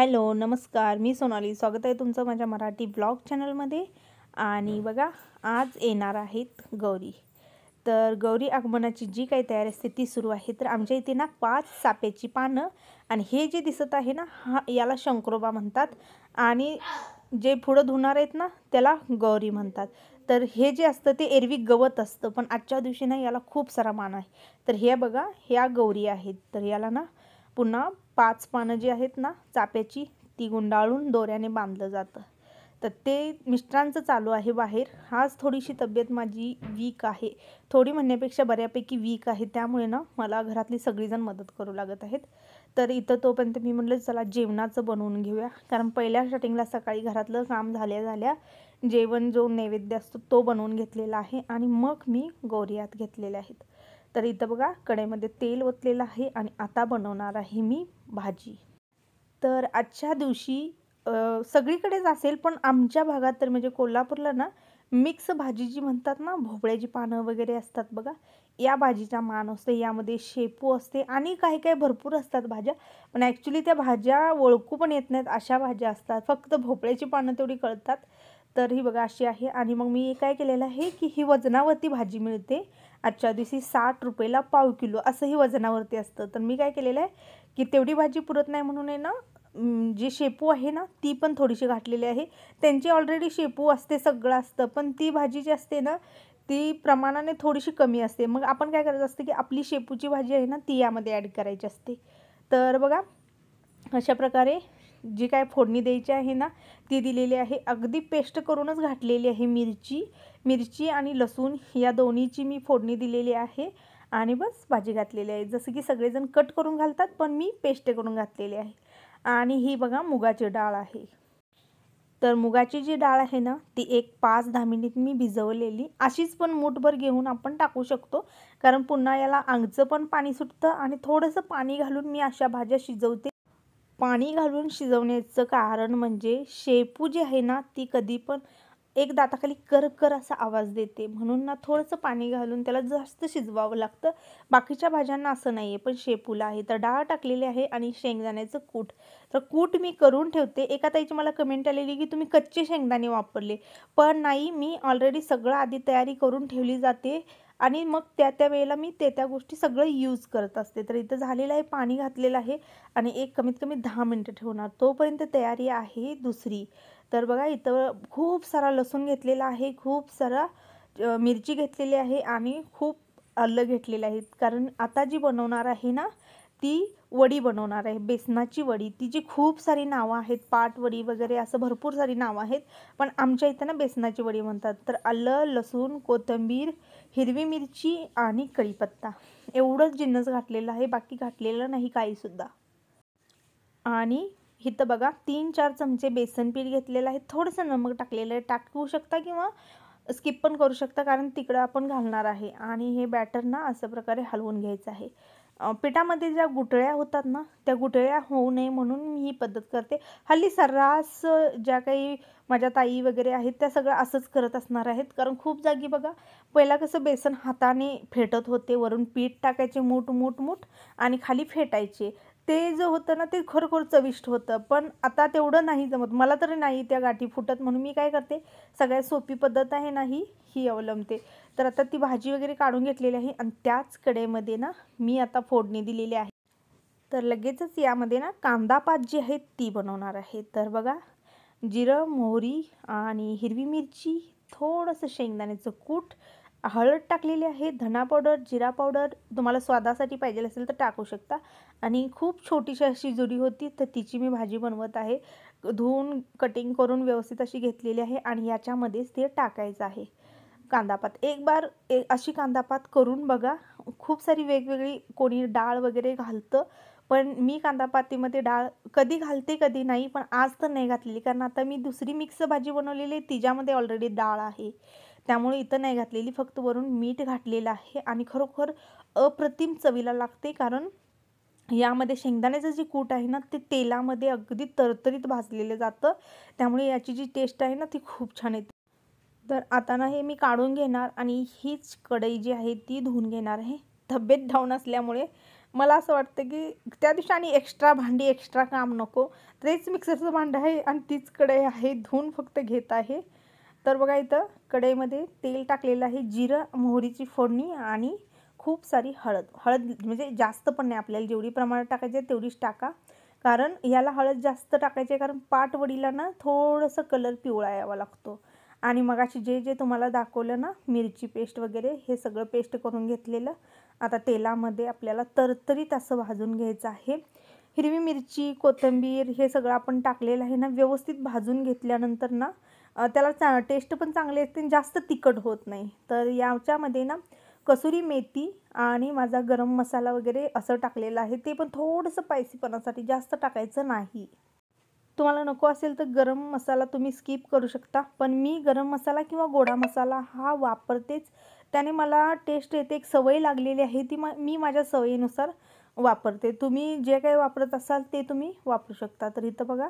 Hello नमस्कार, मी सोनाली. स्वागत आहे तुमचं माझ्या मराठी ब्लॉग चॅनलमध्ये. आणि बघा, आज येणार आहेत गौरी. तर गौरी आगमनाची जी काही तयारी असते ती सुरू आहे. तर आमच्या इथे ना 5 चाफ्याची पानं आणि हे जे दिसत आहे ना, याला शंकरोबा म्हणतात. आणि जे पुढं धुणार आहेत ना त्याला गौरी म्हणतात. तर हे जे असतं ते एरवी गवत असतं, पण आजच्या दिवशी ना याला खूप सारा मान आहे. तर हे बघा, ह्या गौरी आहेत. तर याला ना पुन्हा 5 पानं जी आहेत ना चाफ्याची, ती गुंडाळून दोऱ्याने बांधलं जातं. तर ते मिस्टरांचं चालू आहे बाहेर. आज थोडीशी तब्येत माझी वीक आहे, थोडी म्हणण्यापेक्षा बऱ्यापैकी वीक आहे. त्यामुळे ना मला घरातली सगळीजण मदत करू लागत आहेत. तर इथं तोपर्यंत मी म्हटलं चला जेवणाचं बनवून घेऊया, कारण पहिल्या स्टार्टिंगला सकाळी घरातलं काम झाल्या जेवण जो नैवेद्य असतो तो बनवून घेतलेला आहे आणि मग मी गौरी आत घेतलेल्या आहेत. तर इथं बघा, कढईमध्ये तेल ओतलेलं आहे आणि आता बनवणार आहे मी भाजी. तर आजच्या दिवशी सगळीकडेच असेल, पण आमच्या भागात तर म्हणजे कोल्हापूरला ना मिक्स भाजी जी म्हणतात ना, भोपळ्याची पानं वगैरे असतात बघा, या भाजीचा मान असते. यामध्ये शेपू असते आणि काही काही भरपूर असतात भाज्या, पण ॲक्च्युली त्या भाज्या ओळखू पण येत नाहीत अशा भाज्या असतात. फक्त भोपळ्याची पानं तेवढी कळतात. तर ही बघा अशी आहे. आणि मग मी काय केलेलं आहे की ही वजनावरती भाजी मिळते आजच्या दिवशी. 60 रुपयाला पाव किलो असं ही वजनावरती असतं. तर मी काय केलेलं आहे की तेवढी भाजी पुरत नाही म्हणून आहे ना, जी शेपू आहे ना ती पण थोडीशी घातलेली आहे. त्यांची ऑलरेडी शेपू असते, सगळं असतं, पण ती भाजी जी असते ना ती प्रमाणाने थोडीशी कमी असते. मग आपण काय करायचं असतं की आपली शेपूची भाजी आहे ना ती यामध्ये ॲड करायची असते. तर बघा, अशा प्रकारे जी काय फोडणी द्यायची आहे ना ती दिलेली आहे. अगदी पेस्ट करूनच घातलेली आहे. मिरची आणि लसूण या दोन्हीची मी फोडणी दिलेली आहे आणि बस भाजी घातलेली आहे. जसं की सगळेजण कट करून घालतात, पण मी पेस्ट करून घातलेली आहे. आणि ही बघा मुगाची डाळ आहे. तर मुगाची जी डाळ आहे ना ती एक 5-10 मिनिट मी भिजवलेली, अशीच पण मूठभर घेऊन आपण टाकू शकतो, कारण पुन्हा याला अंगचं पण पाणी सुटतं. आणि थोडंसं पाणी घालून मी अशा भाज्या शिजवते. पाणी घालून शिजवण्याचं कारण म्हणजे शेपू जी आहे ना ती कधी पण एक दाताखाली कर असा आवाज देते, म्हणून ना थोडंसं पाणी घालून त्याला जास्त शिजवावं लागतं. बाकीच्या भाज्यांना असं नाही आहे, पण शेपूला आहे. तर डाळ टाकलेली आहे आणि शेंगदाण्याचं कूट. तर कूट मी करून ठेवते. एका ताईची मला कमेंट आलेली की तुम्ही कच्चे शेंगदाणे वापरले, पण नाही, मी ऑलरेडी सगळं आधी तयारी करून ठेवली जाते आणि मग त्या वेळेला मी त्या गोष्टी सगळं यूज करत असते. तर इथं झालेलं आहे, पाणी घातलेलं आहे आणि एक कमीत कमी 10 मिनटं ठेवणार. तोपर्यंत तयारी आहे दुसरी. तर बघा, इथं खूप सारा लसूण घेतलेला आहे, खूप सारा मिरची घेतलेली आहे आणि खूप आलं घेतलेलं आहे. कारण आता जी बनवणार आहे ना ती वडी बनवणार आहे, बेसनाची वडी. तिची खूप सारी नावं आहेत, पाटवडी वगैरे असं भरपूर सारी नावं आहेत, पण आमच्या इथं ना बेसनाची वडी म्हणतात. तर आलं, लसूण, कोथिंबीर, हिरवी मिरची आणि कढीपत्ता एवढंच जिन्नस घातलेलं आहे, बाकी घातलेलं नाही काहीसुद्धा. आणि इथं बघा 3-4 चमचे बेसन पीठ घेतलेलं आहे, थोडंसं नमक टाकलेलं आहे, टाकू शकता किंवा स्किप पण करू शकता, कारण तिकडं आपण घालणार आहे. आणि हे बॅटर ना असं प्रकारे हलवून घ्यायचं आहे. पिठामध्ये ज्या गुठळ्या होतात ना त्या गुठळ्या होऊ नये म्हणून मी ही पद्धत करते. हल्ली सर्रास ज्या काही माझ्या ताई वगैरे आहेत त्या सगळं असंच करत असणार आहेत, कारण खूप जागी बघा, पहिला कसं बेसन हाताने फेटत होते, वरून पीठ टाकायचे मूठ आणि खाली फेटायचे. ते जे होतं ना ते खरोखर चविष्ट होतं, पण आता तेवढं नाही जमत, मला तरी नाही त्या गाठी फुटत. म्हणून मी काय करते, सगळ्यात सोपी पद्धत आहे ना ही अवलंबते. तर आता ती भाजी वगैरे काढून घेतलेली आहे आणि त्याच कढईमध्ये ना मी आता फोडणी दिलेली आहे. तर लगेचच यामध्ये ना कांदा पात जी आहे ती बनवणार आहे. तर बघा, जिरं, मोहरी आणि हिरवी मिरची, थोडंसं शेंगदाण्याचं कूट, हळद टाकलेली आहे, धना पावडर, जिरा पावडर तुम्हाला स्वादासाठी पाहिजे असेल तर टाकू शकता. आणि खूप छोटीशी अशी जुडी होती, तर तिची मी भाजी बनवत आहे. धुवून कटिंग करून व्यवस्थित अशी घेतलेली आहे आणि याच्यामध्येच ते टाकायचं आहे कांदापात. एक बार अशी कांदापात करून बघा. खूप सारी वेगवेगळी कोणी डाळ वगैरे घालतं, पण मी कांदापातीमध्ये डाळ कधी घालते कधी नाही, पण आज तर नाही घातलेली, कारण आता मी दुसरी मिक्स भाजी बनवलेली आहे तिच्यामध्ये ऑलरेडी डाळ आहे, त्यामुळे इथं नाही घातलेली. फक्त वरून मीठ घातलेलं आहे आणि खरोखर अप्रतिम चवीला लागते, कारण यामध्ये शेंगदाण्याचं जे कूट आहे ना ते तेलामध्ये अगदी तरतरीत भाजलेलं जातं, त्यामुळे याची जी टेस्ट आहे ना ती खूप छान येते. तर आता ना हे मी काढून घेणार आणि हीच कढई जी आहे ती धुवून घेणार आहे. तब्येत डाऊन असल्यामुळे मला असं वाटतं की त्या दिवशी आणि एक्स्ट्रा भांडी एक्स्ट्रा काम नको, तेच मिक्सरचं भांडं आहे आणि तीच कढई आहे, धुवून फक्त घेत आहे. तर बघा इथं कढईमध्ये तेल टाकलेलं आहे, जिरं मोहरीची फोडणी आणि खूप सारी हळद म्हणजे जास्त पण नाही, आपल्याला जेवढी प्रमाणात टाकायची आहे तेवढीच टाका, कारण याला हळद जास्त टाकायची आहे, कारण पाटवडीला ना थोडंसं कलर पिवळा यावा लागतो. आणि मगाशी जे जे तुम्हाला दाखवलं ना, मिरची पेस्ट वगैरे हे सगळं पेस्ट करून घेतलेलं आता तेलामध्ये आपल्याला तरतरीत असं भाजून घ्यायचं आहे. हिरवी मिरची कोथिंबीर हे सगळं आपण टाकलेलं आहे ना, व्यवस्थित भाजून घेतल्यानंतर ना त्याला टेस्ट पण चांगली येते, जास्त तिखट होत नाही. तर याच्यामध्ये ना कसुरी मेथी आणि माझा गरम मसाला वगैरे असं टाकलेलं आहे, ते पण थोडंसं स्पायसीपणासाठी, जास्त टाकायचं नाही. तुम्हाला नको असेल तर गरम मसाला तुम्ही स्किप करू शकता, पण मी गरम मसाला किंवा गोडा मसाला हा वापरतेच. त्याने मला टेस्ट येते, एक सवय लागलेली आहे ती, मी माझ्या सवयीनुसार वापरते. तुम्ही जे काही वापरत असाल ते तुम्ही वापरू शकता. तर इथं बघा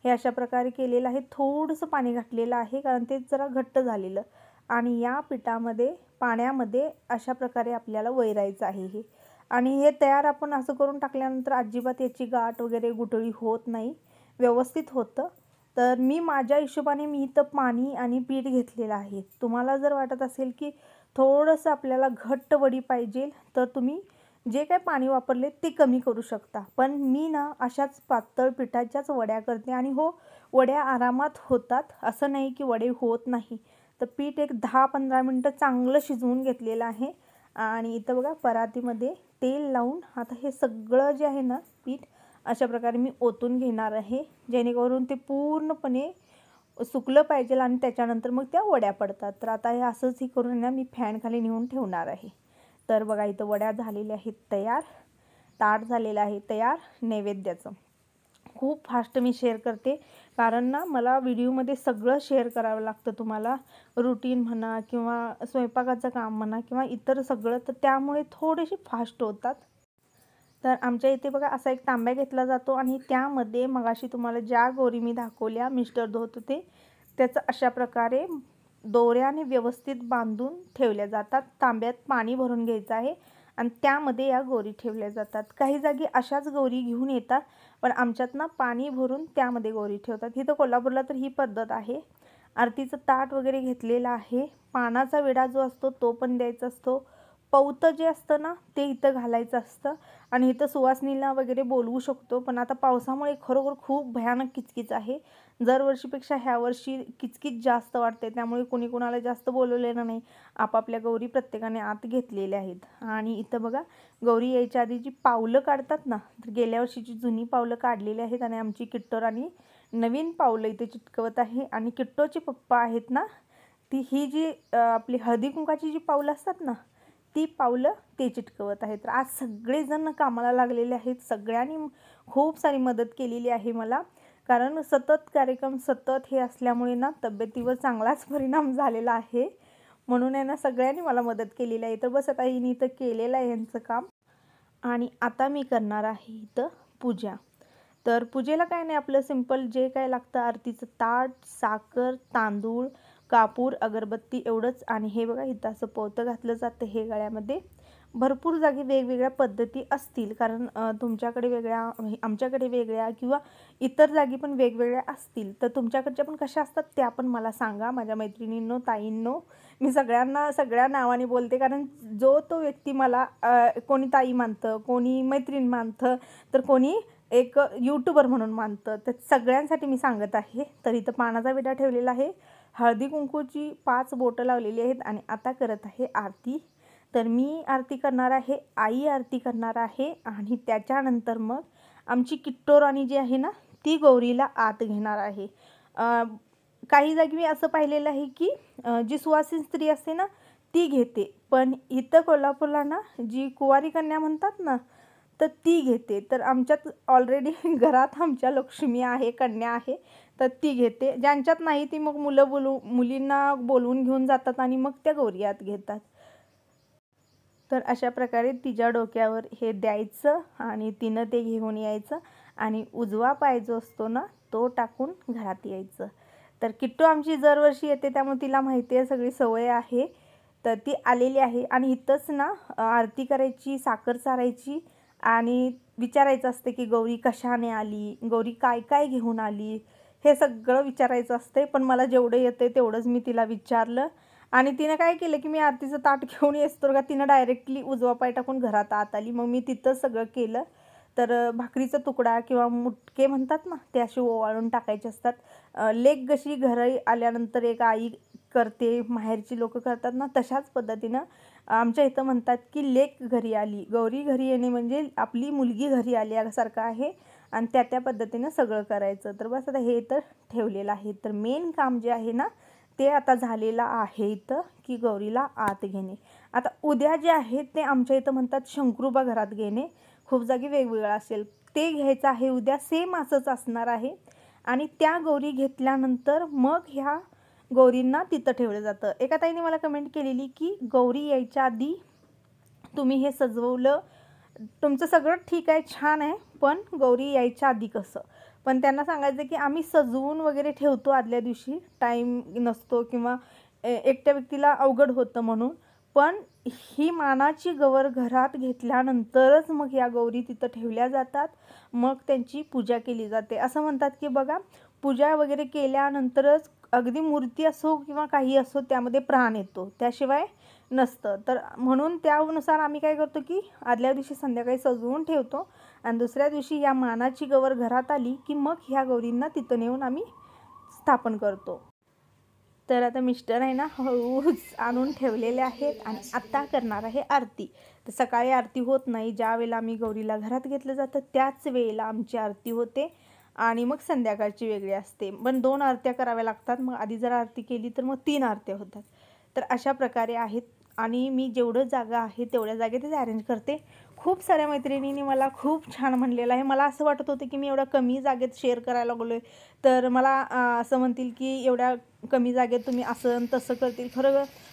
हे अशा प्रकारे केलेलं आहे, थोडंसं पाणी घातलेलं आहे कारण ते जरा घट्ट झालेलं, आणि या पिठामध्ये पाण्यामध्ये अशा प्रकारे आपल्याला वैरायचं आहे हे. आणि हे तयार आपण असं करून टाकल्यानंतर अजिबात याची गाठ वगैरे गुठळी होत नाही, व्यवस्थित होतं. तर मी माझ्या हिशोबाने मी इथं पाणी आणि पीठ घेतलेलं आहे. तुम्हाला जर वाटत असेल की थोडंसं आपल्याला घट्ट वडी पाहिजे तर तुम्ही जे काही पाणी वापरले ते कमी करू शकता, पण मी ना अशाच पातळ पिठाच्याच वड्या करते आणि हो, वड्या आरामात होतात, असं नाही की वडे होत नाही. तर पीठ एक 10-15 मिनटं चांगलं शिजवून घेतलेलं आहे. आणि इथं बघा परातीमध्ये तेल लावून आता हे सगळं जे आहे ना पीठ अशा प्रकारे मी ओतून घेणार आहे, जेणेकरून ते पूर्णपणे सुकलं पाहिजे आणि त्याच्यानंतर मग त्या वड्या पडतात. तर आता हे असंच ही करून ना मी फॅन खाली नेऊन ठेवणार आहे. तर बघा इथं वड्या झालेल्या आहेत तयार, ताट झालेलं आहे तयार नैवेद्याचं. खूप फास्ट मी शेअर करते, कारण ना मला व्हिडिओमध्ये सगळं शेअर करावं लागतं, तुम्हाला रुटीन म्हणा किंवा स्वयंपाकाचं काम म्हणा किंवा इतर सगळं, तर त्यामुळे थोडेसे फास्ट होतात. तर आमच्या इथे बघा असा एक तांब्या घेतला जातो आणि त्यामध्ये मगाशी तुम्हाला ज्या गोरी मी दाखवल्या मिस्टर धुत होते त्याचं अशा प्रकारे दोऱ्याने व्यवस्थित बांधून ठेवल्या जातात. तांब्यात पाणी भरून घ्यायचं आहे आणि त्यामध्ये या गोरी ठेवल्या जातात. काही जागी अशाच गोरी घेऊन येतात, पण आमच्यात ना पाणी भरून त्यामध्ये गोरी ठेवतात. इथं कोल्हापूरला तर ही पद्धत आहे. आरतीचं ताट वगैरे घेतलेलं आहे, पानाचा विडा जो असतो तो पण द्यायचा असतो, पवतं जे असतं ना ते इथं घालायचं असतं आणि इथं सुवासिनीला वगैरे बोलवू शकतो. पण आता पावसामुळे खरोखर खूप भयानक किचकिच आहे, दरवर्षीपेक्षा ह्या वर्षी किचकिच जास्त वाटते, त्यामुळे कोणी कोणाला जास्त बोलवलेलं नाही. आपापल्या गौरी प्रत्येकाने आत घेतलेल्या आहेत. आणि इथं बघा गौरी यायच्या आधी जी पावलं काढतात ना, तर गेल्या वर्षीची जुनी पावलं काढलेली आहेत आणि आमची किट्टोर आणि नवीन पावलं इथे चिटकवत आहे. आणि किट्टोचे पप्पा आहेत ना, ती ही जी आपली हळदी कुंकाची जी पावलं असतात ना ती पावलं ते चिटकवत आहेत. तर आज सगळेजण कामाला लागलेले आहेत, सगळ्यांनी खूप सारी मदत केलेली आहे मला, कारण सतत कार्यक्रम सतत हे असल्यामुळे ना तब्येतीवर चांगलाच परिणाम झालेला आहे, म्हणून आहे ना सगळ्यांनी मला मदत केलेली आहे. तर बस आता हिने इथं केलेलं आहे यांचं काम. आणि आता मी करणार आहे इथं पूजा. तर पूजेला काय नाही, आपलं सिंपल जे काय लागतं, आरतीचं ताट, साखर, तांदूळ, कापूर, अगरबत्ती एवढंच. आणि हे बघा इथं असं पोतं घातलं जातं हे गळ्यामध्ये. भरपूर जागी वेगवेगळ्या पद्धती असतील, कारण तुमच्याकडे वेगळ्या, आमच्याकडे वेगळ्या किंवा इतर जागी पण वेगवेगळ्या असतील, तर तुमच्याकडच्या पण कशा असतात त्या पण मला सांगा माझ्या मैत्रिणींनो, ताईंनो. मी सगळ्यांना सगळ्या नावाने बोलते, कारण जो तो व्यक्ती मला कोणी ताई मानतं, कोणी मैत्रीण मानतं, तर कोणी एक यूट्यूबर म्हणून मानतं, तर सगळ्यांसाठी मी सांगत आहे. तर इथं पानाचा विडा ठेवलेला आहे, हळदी कुंकूची 5 बोटं लावलेली आहेत आणि आता करत आहे आरती. तर मी आरती करणार आहे, आई आरती करणार आहे आणि त्याच्यानंतर मग आमची किट्टोराणी जी आहे ना ती गौरीला आत घेणार आहे. काही जागी मी असं पाहिलेलं आहे की जी सुवासिन स्त्री असते ना ती घेते, पण इथं कोल्हापूरला ना जी कुवारी कन्या म्हणतात ना तर ती घेते. तर आमच्यात ऑलरेडी घरात आमच्या लक्ष्मी आहे, कन्या आहे, तर ती घेते. ज्यांच्यात नाही ती मग मुलींना बोलवून घेऊन जातात आणि मग त्या गौरी आत घेतात. तर अशा प्रकारे तिच्या डोक्यावर हे द्यायचं आणि तिनं ते घेऊन यायचं आणि उजवा पाय जो असतो ना तो टाकून घरात यायचं. तर किट्टू आमची दरवर्षी येते, त्यामुळे तिला माहिती आहे, सगळी सवय आहे. तर ती आलेली आहे आणि इथंच ना आरती करायची, साखर चारायची आणि विचारायचं असते की गौरी कशाने आली, गौरी काय काय घेऊन आली, हे सगळं विचारायचं असते. पण मला जेवढं येतं तेवढंच मी तिला विचारलं. आणि तिनं काय केलं की मी आरतीचं ताट घेऊन येतो का तिनं डायरेक्टली उजवा पाय टाकून घरात आत आली. मग मी तिथं सगळं केलं. तर भाकरीचा तुकडा किंवा मुटके म्हणतात ना, ते असे ओवाळून टाकायचे असतात. लेक कशी घरी आल्यानंतर एक आई करते, माहेरची लोकं करतात ना, तशाच पद्धतीनं आमच्या इथं म्हणतात की लेक घरी आली, गौरी घरी येणे म्हणजे आपली मुलगी घरी आल्यासारखं आहे. आणि त्या पद्धतीनं सगळं करायचं. तर बस आता हे तर ठेवलेलं आहे. तर मेन काम जे आहे ना ते आता झालेलं आहे इथं, की गौरीला आत घेणे. आता उद्या जे आहे ते आमच्या इथं म्हणतात शंकरोबा घरात घेणे. खूप जागी वेगवेगळं असेल, ते घ्यायचं आहे उद्या. सेम असंच असणार आहे. आणि त्या गौरी घेतल्यानंतर मग ह्या गौरींना तिथं ठेवलं जातं. एका ताईने मला कमेंट केलेली की गौरी यायच्या आधी तुम्ही हे सजवलं, तुमचं सगळं ठीक आहे, छान आहे, पण गौरी यायच्या आधी कसं. पण त्यांना सांगायचं की आम्ही सजवून वगैरे ठेवतो आदल्या दिवशी, टाईम नसतो किंवा एकट्या व्यक्तीला अवघड होतं म्हणून. पण ही मानाची गौर घरात घेतल्यानंतरच मग या गौरी तिथं ठेवल्या जातात. मग त्यांची पूजा केली जाते. असं म्हणतात की बघा, पूजा वगैरे केल्यानंतरच अगदी मूर्ती असो किंवा काही असो त्यामध्ये प्राण येतो, त्याशिवाय नसतं. तर म्हणून त्यानुसार आम्ही काय करतो की आदल्या दिवशी संध्याकाळी सजवून ठेवतो आणि दुसऱ्या दिवशी या मानाची गौर घरात आली की मग ह्या गौरींना तिथं नेऊन आम्ही स्थापन करतो. तर आता मिस्टर आहे ना हळूच आणून ठेवलेले आहेत आणि आत्ता करणार आहे आरती. तर सकाळी आरती होत नाही, ज्या वेळेला आम्ही गौरीला घरात घेतलं जातं त्याच वेळेला आमची आरती होते. आणि मग संध्याकाळची वेगळी असते. पण 2 आरत्या कराव्या लागतात. मग आधी जर आरती केली तर मग 3 आरत्या होतात. तर अशा प्रकारे आहेत. आणि मी जेवढं जागा आहे तेवढ्या जागेतच अरेंज करते. खूप साऱ्या मैत्रिणींनी मला खूप छान म्हणलेलं आहे. मला असं वाटत होतं की मी एवढ्या कमी जागेत शेअर करायला लागलो आहे, तर मला असं म्हणतील की एवढ्या कमी जागेत तुम्ही असं तसं करतील.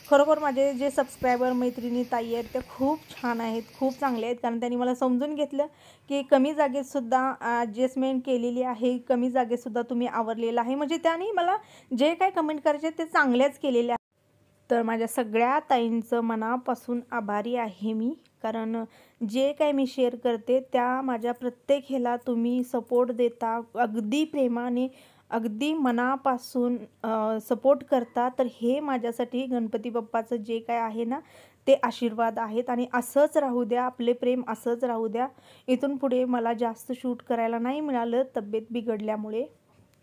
खरोखर माझे जे सबस्क्रायबर मैत्रिणी ताई आहेत त्या खूप छान आहेत, खूप चांगले आहेत. कारण त्यांनी मला समजून घेतलं की कमी जागेतसुद्धा ॲडजस्टमेंट केलेली आहे, कमी जागेतसुद्धा तुम्ही आवरलेलं आहे. म्हणजे त्यांनी मला जे काय कमेंट करायचे ते चांगल्याच केलेल्या. तर माझ्या सगळ्या ताईंचं मनापासून आभारी आहे मी. कारण जे काही मी शेअर करते त्या माझ्या प्रत्येक ह्याला तुम्ही सपोर्ट देता, अगदी प्रेमाने, अगदी मनापासून सपोर्ट करता. तर हे माझ्यासाठी गणपती बाप्पाचं जे काय आहे ना ते आशीर्वाद आहेत. आणि असंच राहू द्या, आपले प्रेम असंच राहू द्या. इथून पुढे मला जास्त शूट करायला नाही मिळालं तब्येत बिघडल्यामुळे.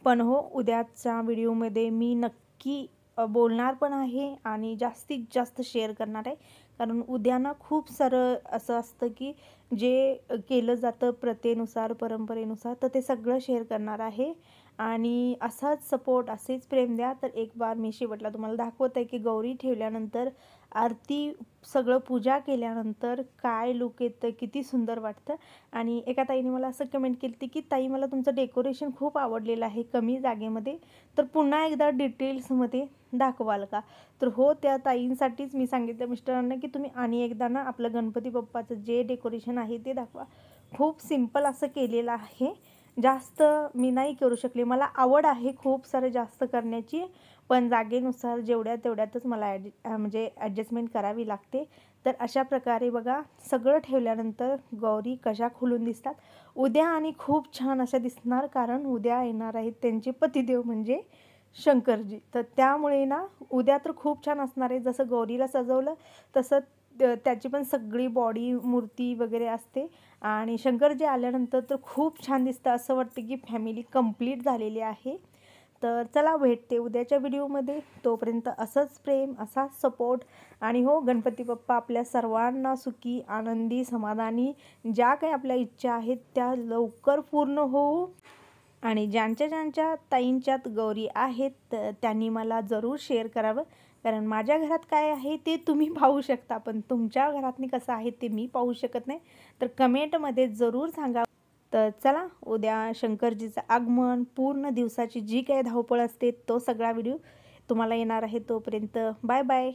पण हो, उद्याच्या व्हिडिओमध्ये मी नक्की बोलणार पण आहे आणि जास्तीत जास्त शेअर करणार आहे. कारण उद्या ना खूप सारं असं असतं की जे केलं जातं प्रथेनुसार, परंपरेनुसार, तर ते सगळं शेअर करणार आहे. आणि असाच सपोर्ट, असेच प्रेम द्या. तर एक बार मी शेवटला तुम्हाला दाखवत आहे की गौरी ठेवल्यानंतर आरती, सगळं पूजा केल्यानंतर काय लुक येतं, किती सुंदर वाटतं. आणि एका ताईने मला असं कमेंट केली होती की ताई मला तुमचं डेकोरेशन खूप आवडलेलं आहे कमी जागेमध्ये, तर पुन्हा एकदा डिटेल्समध्ये दाखवाल का. तर हो, त्या ताईंसाठीच मी सांगितलं मिस्टरांना की तुम्ही आणि एकदा ना आपलं गणपती बाप्पाचं जे डेकोरेशन आहे ते दाखवा. खूप सिंपल असं केलेलं आहे, जास्त मी नाही करू शकले. मला आवड आहे खूप सारं जास्त करण्याची, पण जागेनुसार जेवढ्या तेवढ्यातच मला म्हणजे ॲडजस्टमेंट करावी लागते. तर अशा प्रकारे बघा, सगळं ठेवल्यानंतर गौरी कशा खुलून दिसतात उद्या आणि खूप छान अशा दिसणार. कारण उद्या येणार आहेत त्यांचे पतिदेव म्हणजे शंकरजी. तर त्यामुळे ना उद्या तर खूप छान असणार आहे. जसं गौरीला सजवलं तसं त्याची पण सगळी बॉडी, मूर्ती वगैरे असते. आणि शंकरजी आल्यानंतर तर खूप छान दिसतं. असं वाटतं की फॅमिली कंप्लीट झालेली आहे. तर चला, भेटते उद्याच्या व्हिडिओमध्ये. तोपर्यंत असंच प्रेम, असाच सपोर्ट. आणि हो, गणपती बाप्पा आपल्या सर्वांना सुखी, आनंदी, समाधानी, ज्या काही आपल्या इच्छा आहेत त्या लवकर पूर्ण होऊ. आणि ज्यांच्या ताईंच्यात गौरी आहेत त्यांनी मला जरूर शेअर करावं. कारण माझ्या घरात काय आहे ते तुम्ही पाहू शकता, पण तुमच्या घरातनी कसं आहे ते मी पाहू शकत नाही. तर कमेंटमध्ये जरूर सांगा. तर चला, उद्या शंकरजीचं आगमन, पूर्ण दिवसाची जी काही धावपळ असते तो सगळा व्हिडिओ तुम्हाला येणार आहे. तोपर्यंत बाय बाय.